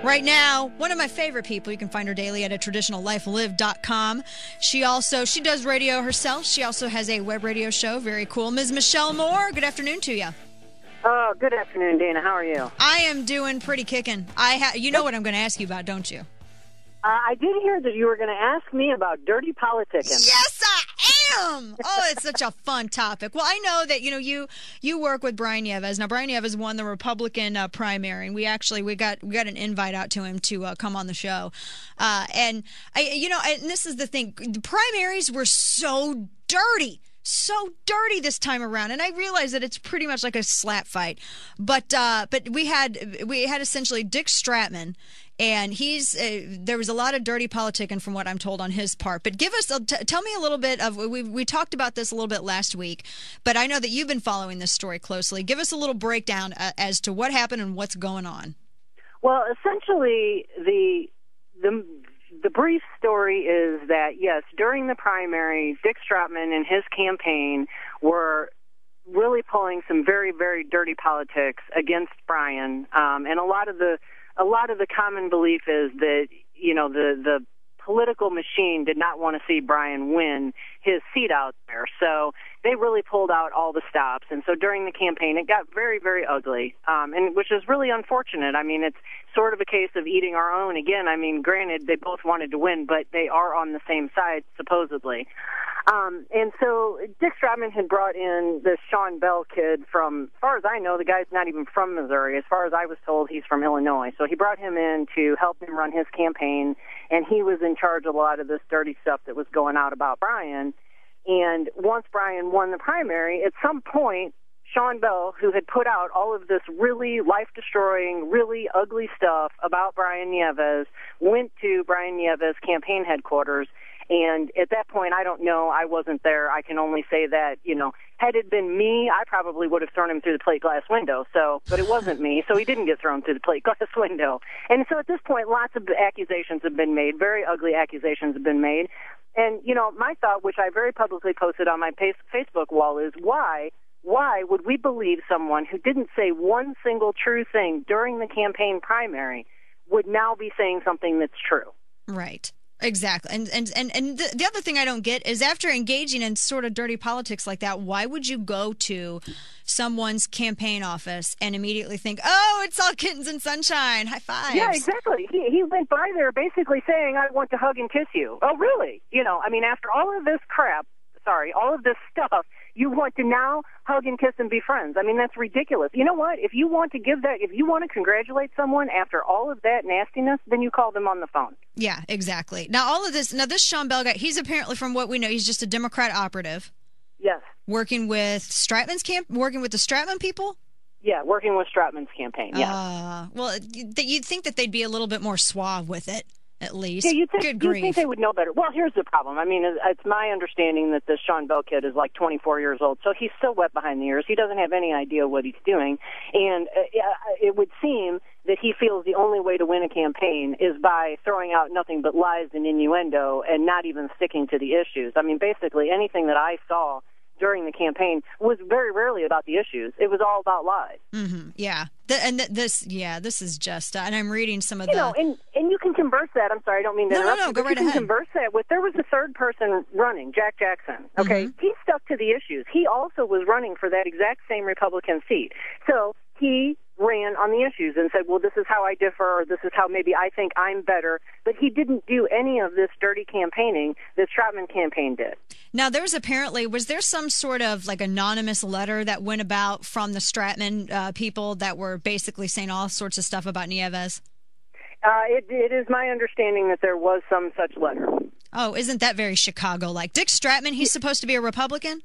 Right now, one of my favorite people, you can find her daily at traditionallifelived.com. She does radio herself. She also has a web radio show. Very cool. Ms. Michelle Moore, good afternoon to you. Oh, good afternoon, Dana. How are you? I am doing pretty kicking. You know what I'm going to ask you about, don't you? I did hear that you were going to ask me about dirty politicking. Yes, I am. Oh, it's such a fun topic. Well, I know that you work with Brian Nieves. Now, Brian Nieves won the Republican primary, and we got an invite out to him to come on the show. And this is the thing: the primaries were so dirty. So dirty this time around, and I realize that it's pretty much like a slap fight, but we had essentially Dick Stratman, and there was a lot of dirty politicking from what I'm told on his part. But tell me a little bit of we talked about this a little bit last week, but I know that you've been following this story closely. Give us a little breakdown as to what happened and what's going on. Well, essentially the brief story is that, yes, during the primary, Dick Stratman and his campaign were really pulling some very, very dirty politics against Brian. And a lot of the common belief is that, the political machine did not want to see Brian win his seat out there. So they really pulled out all the stops. And so during the campaign, it got very, very ugly, and which is really unfortunate. I mean, it's sort of a case of eating our own. Again, I mean, granted, they both wanted to win, but they are on the same side, supposedly. And so Dick Stratman had brought in this Sean Bell kid from, as far as I know, the guy's not even from Missouri. As far as I was told, he's from Illinois. So he brought him in to help him run his campaign, and he was in charge of a lot of this dirty stuff that was going out about Brian. And once Brian won the primary, at some point, Sean Bell, who had put out all of this really life-destroying, really ugly stuff about Brian Nieves, went to Brian Nieves' campaign headquarters. And at that point, I don't know, I wasn't there. I can only say that, had it been me, I probably would have thrown him through the plate glass window. But it wasn't me, so he didn't get thrown through the plate glass window. And so at this point, lots of accusations have been made, very ugly accusations have been made. And, my thought, which I very publicly posted on my Facebook wall, is why would we believe someone who didn't say one single true thing during the campaign primary would now be saying something that's true? Right. Exactly. And the other thing I don't get is, after engaging in sort of dirty politics like that, why would you go to someone's campaign office and immediately think, oh, it's all kittens and sunshine, high fives? Yeah, exactly. He went by there basically saying, I want to hug and kiss you. Oh, really? After all of this crap, all of this stuff, you want to now hug and kiss and be friends. I mean, that's ridiculous. You know what? If you want to congratulate someone after all of that nastiness, then you call them on the phone. Yeah, exactly. Now, this Sean Bell guy, he's apparently, from what we know, he's just a Democrat operative. Yes. Working with working with the Stratman people? Yeah, working with Stratman's campaign, yeah. Well, you'd think that they'd be a little bit more suave with it. At least. Yeah, you'd think they would know better. Well, here's the problem. I mean, it's my understanding that this Sean Bell kid is like 24 years old, so he's still wet behind the ears. He doesn't have any idea what he's doing, and it would seem that he feels the only way to win a campaign is by throwing out nothing but lies and innuendo and not even sticking to the issues. I mean, basically, anything that I saw during the campaign was very rarely about the issues. It was all about lies. Mm-hmm. Yeah. This is just, and I'm reading some of and you can converse that. I'm sorry, I don't mean to interrupt. No, go right ahead. You can converse that with, there was a third person running, Jack Jackson, okay? Mm-hmm. He stuck to the issues. He also was running for that exact same Republican seat. So he ran on the issues and said, well, this is how I differ, or this is how maybe I think I'm better. But he didn't do any of this dirty campaigning that Stratman campaign did. Now, was there some sort of like anonymous letter that went about from the Stratman people that were basically saying all sorts of stuff about Nieves? It is my understanding that there was some such letter. Oh, isn't that very Chicago-like? Dick Stratman, he's supposed to be a Republican?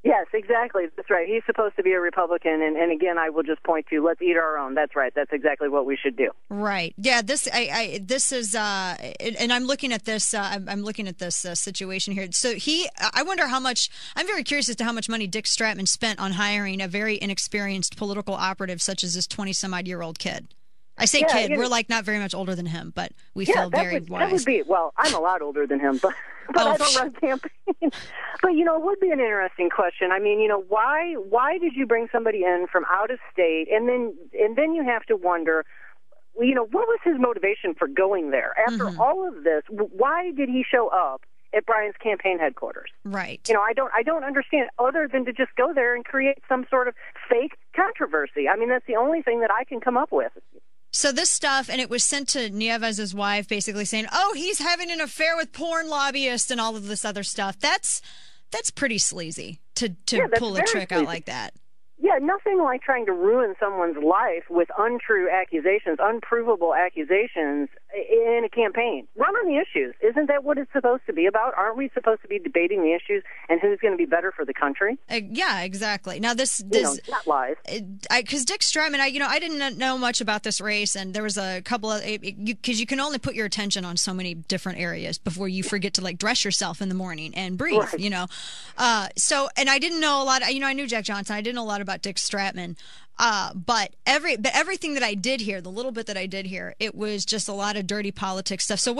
Yes, exactly. That's right. He's supposed to be a Republican, and again, I will just point to, let's eat our own. That's right. That's exactly what we should do. Right. Yeah. This is, and I'm looking at this. I'm looking at this situation here. So I wonder how much. I'm very curious as to how much money Dick Stratman spent on hiring a very inexperienced political operative such as this 20-some-odd-year-old kid. I say kid. We're like not very much older than him, but we feel very wise. That would be, well, I'm a lot older than him, but I don't run campaigns. But, it would be an interesting question. I mean, why did you bring somebody in from out of state? And then you have to wonder, what was his motivation for going there? After all of this, why did he show up at Brian's campaign headquarters? Right. I don't understand, other than to just go there and create some sort of fake controversy. I mean, that's the only thing that I can come up with. So this stuff, and it was sent to Nieves' wife, basically saying, "Oh, he's having an affair with porn lobbyists and all of this other stuff." That's pretty sleazy to pull a trick out like that. Yeah, nothing like trying to ruin someone's life with untrue accusations, unprovable accusations in a campaign. Run on the issues. Isn't that what it's supposed to be about? Aren't we supposed to be debating the issues and who's going to be better for the country? Yeah, exactly. Now this not lies. Because Dick Stratman, I didn't know much about this race, and there was a couple of, because you can only put your attention on so many different areas before you forget to dress yourself in the morning and breathe. Right. So, and I didn't know a lot. I knew Jack Johnson. I didn't know a lot about Dick Stratman. But everything that I did hear, the little bit that I did hear, it was just a lot of dirty politics stuff. So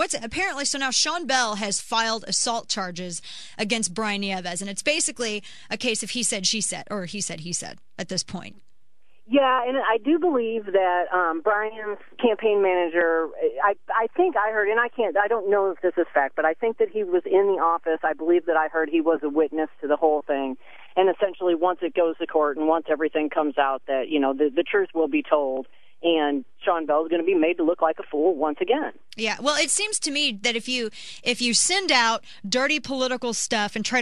so now Sean Bell has filed assault charges against Brian Nieves, and it's basically a case of he said, she said, or he said at this point. Yeah, and I do believe that Brian's campaign manager, I think I heard, and I don't know if this is fact, but I think that he was in the office. I believe that I heard he was a witness to the whole thing. And essentially, once it goes to court and once everything comes out, that, the truth will be told. And Sean Bell is going to be made to look like a fool once again. Yeah, well, it seems to me that if you send out dirty political stuff and with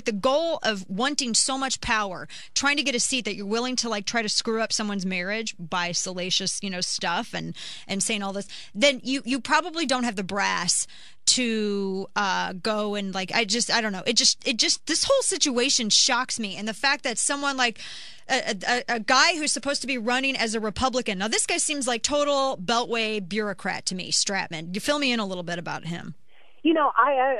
the goal of wanting so much power, trying to get a seat that you're willing to try to screw up someone's marriage by salacious stuff and saying all this, then you probably don't have the brass to go and I don't know. It just this whole situation shocks me, and the fact that someone like a guy who's supposed to be running as a Republican. Now, this guy seems like total Beltway bureaucrat to me, Stratman. You fill me in a little bit about him.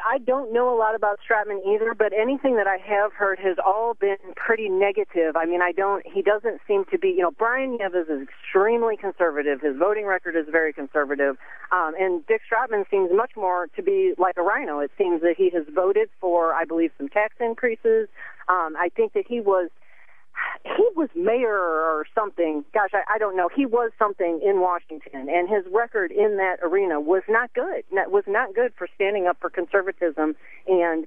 I don't know a lot about Stratman either, but anything that I have heard has all been pretty negative. I mean, he doesn't seem to be, Brian Nieves is extremely conservative. His voting record is very conservative. And Dick Stratman seems much more to be like a rhino. It seems that he has voted for, I believe, some tax increases. I think that he was mayor or something. Gosh, I don't know. He was something in Washington, and his record in that arena was not good. That was not good for standing up for conservatism and,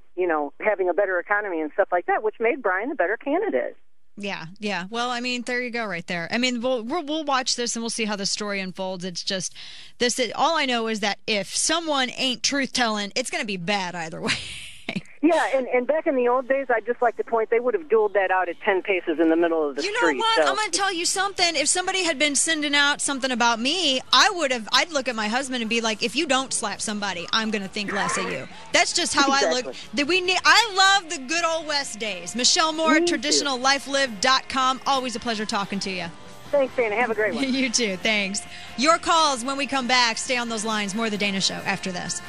having a better economy and stuff like that, which made Brian the better candidate. Yeah. Well, I mean, there you go right there. I mean, we'll watch this and we'll see how the story unfolds. It's just all I know is that if someone ain't truth-telling, it's going to be bad either way. Yeah, and back in the old days, I'd just like to point, they would have dueled that out at 10 paces in the middle of the street. You know what? So. I'm going to tell you something. If somebody had been sending out something about me, I'd look at my husband and be like, if you don't slap somebody, I'm going to think less of you. That's just how exactly. I look. I love the good old West days. Michelle Moore, traditionallifelived.com. Always a pleasure talking to you. Thanks, Dana. Have a great one. You too. Thanks. Your calls when we come back. Stay on those lines. More of The Dana Show after this.